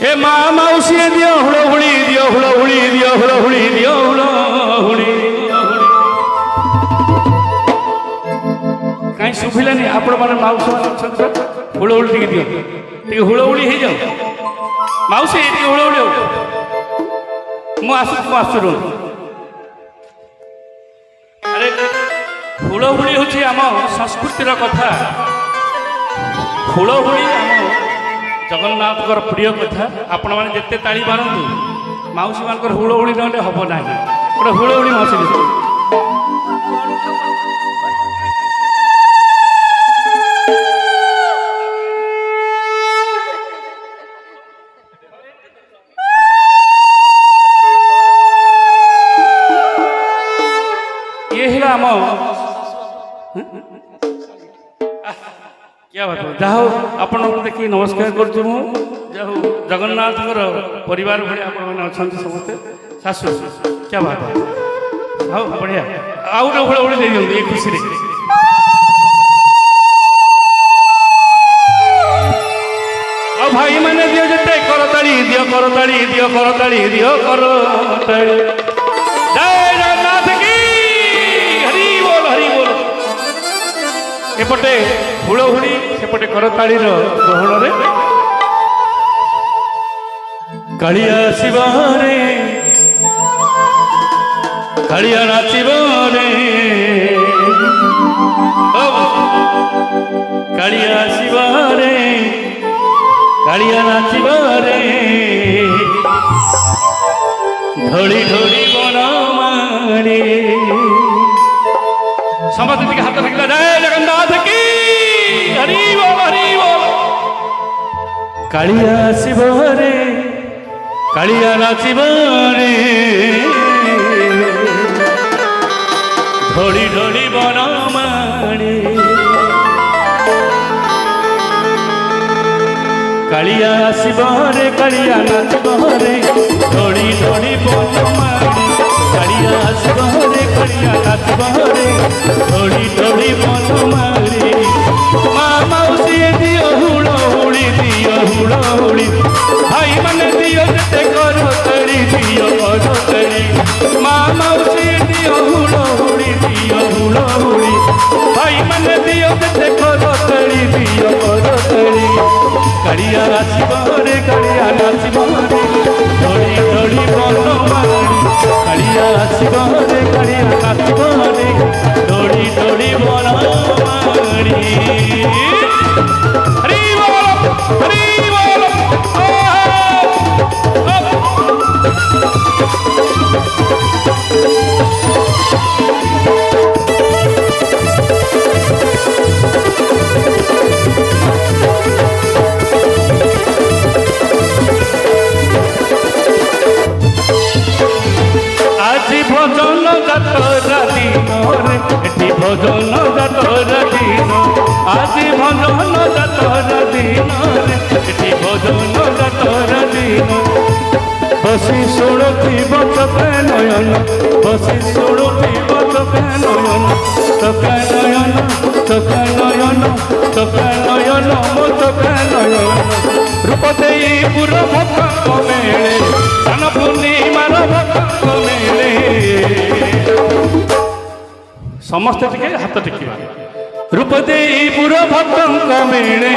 ए माँ मौसी दियो हुड़हुड़ी दियो हुड़हुड़ी दियो हुड़हुड़ी दियो हुड़हुड़ी कहीं शुभिलानी आपण मैंने मौसी हुड़हुड़ी टिके दियो टिके हुड़हुड़ी हो जाओ मौसी टिके हुड़हुड़ी हो आसु अरे हुड़हुड़ी हूँ आम संस्कृतिर कथा हुड़हुड़ी आम जगन्नाथ प्रिय कथा आपण मैंने जिते ताली मारतु मौसी मान हुड़हुड़ी ना हम ना गोटे हुड़हुड़ी मौसी ये है आम क्या बात जाओ आपण देखिए नमस्कार करुँ जाओ जगन्नाथ परिवार भाई आपण मैंने अच्छा समस्ते शाशु क्या बात हाँ बढ़िया आउ गोटे हुड़हुड़ी दे दिखाँ ये खुशी आ भाई मैंने दियो जिते करताड़ी दियो करताड़ी दियो करताड़ी दियो करताड़ी जय जगन्नाथ की हरि बोल एपटे हुड़हुड़ी सेपटे करताड़ी ग्रहण रे कालिया शिवरे कालिया नाचिबरे कालिया शिवरे कालिया नाचिबरे ढोली ढोली बनमारे समस्त के हाथ रखला जय जगन्नाथ की हरि बोल कालिया शिवरे कालिया नाचिबरे ढोली ढोली बनमारे कालिया शिवरे कालिया नाचिबरे ढोली ढोली बनमारे कालिया शिवरे कालिया नाचिबरे ढोली ढोली बनमारे माँ मौसी दियो हुड़हुड़ी दियो हुड़हुड़ी भाई मन दियो जते करताड़ी दियो करताड़ी माँ मौसी दियो हुड़हुड़ी दियो हुड़हुड़ी भाई मन दियो जते करताड़ी दियो करताड़ी कालिया नाचिबरे कालिया नाचिबरे ढोली ढोली बनमारी कालिया शिवरे कालिया नाचिबरे ढोली ढोली बनमारी हरि बोल हरि बोल भजन जातरा दिन एटी भजन जातरा दिन आज भजन जातरा दिन एटी भजन जातरा दिन बसी शुणुथिब चके नयन बसी शुणुथिब चके नयन चके नयन चके नयन चके नयन मो चके नयन रूप देई पुर भक्त मेले सान पूर्णिमार भक्त मेले समस्ते टिके हाथ टेकिबा रूप देई पुर भक्त मेले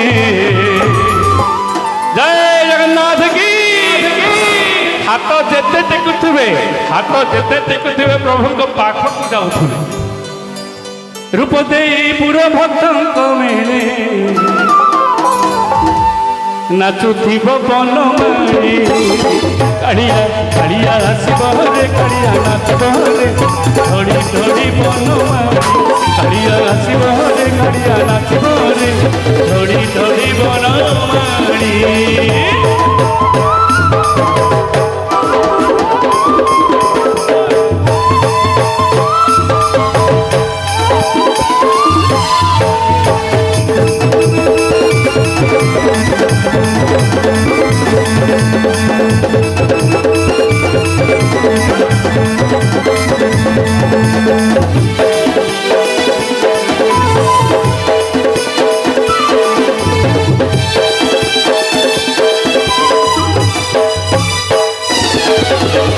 जय जगन्नाथ की हाथ जेते टेकुथिबे प्रभु को पाखक जाउथुबे रूप देई पुर भक्त मेले नाचुथिब बनमारी कालिया कालिया शिवरे कालिया नाचबरे ढोली ढोली बनमारी कालिया शिवरे कालिया नाचबरे ढोली ढोली बनमारी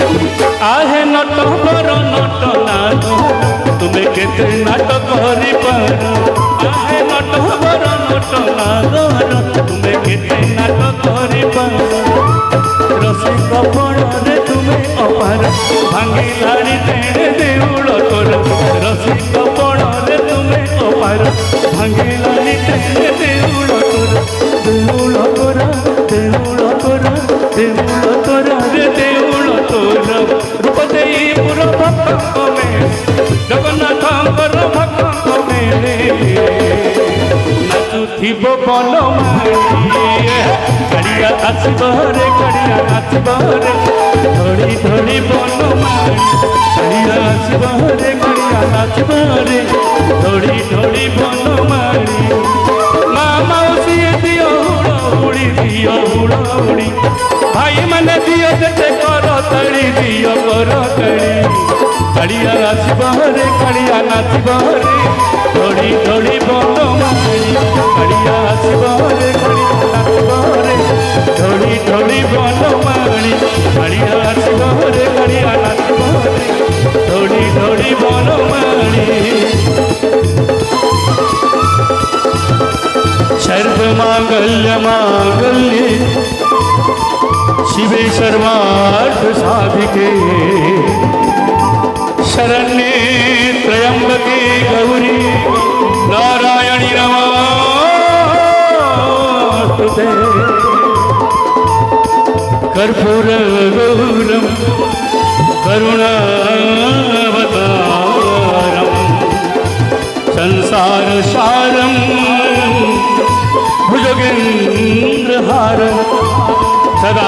आहे नट बर नट नाग तुमे केते नाटक करि पार आहे नट बर नट नाग तुमे केते नाटक करि पार रसिक पणरे तुमे अपार भांगी लाड़ी तेणे देउल तोर रसिक पणरे तुमे अपार भांगी लाड़ी तेणे देउल तोर देउल तोर देउल तोर देउल तोर रे देउल तोर रूप देई पुर भक्त में जगन्नाथंकर भक्त में नाचुथिब बनमाली कड़िया आसब रे कड़िया नाचब रे धड़ी धड़ी बनमाली कड़िया आसब रे कड़िया नाचब रे धड़ी धड़ी बनमाली माँ मौसी दियो हुड़ी दियो हुड़ी भाई मैंने दियो जैसे करो तड़ी दियो करो तड़ी कड़िया आसब रे कड़िया नाचब रे धड़ी धड़ी बनमाली कड़िया आसब रे कड़िया नाचब रे धड़ी धड़ी बनमाली कड़िया आसब रे कड़िया नाचब रे धड़ी धड़ी बनमाली सर्व मांगल्य मांगल्ये शिवे सर्वार्थ साधिके शरण्ये त्र्यंबके गौरी नारायणी नमोस्तुते कर्पूर गौरम करुणावतारम संसार सारम भुजगेन्द्रहारम सदा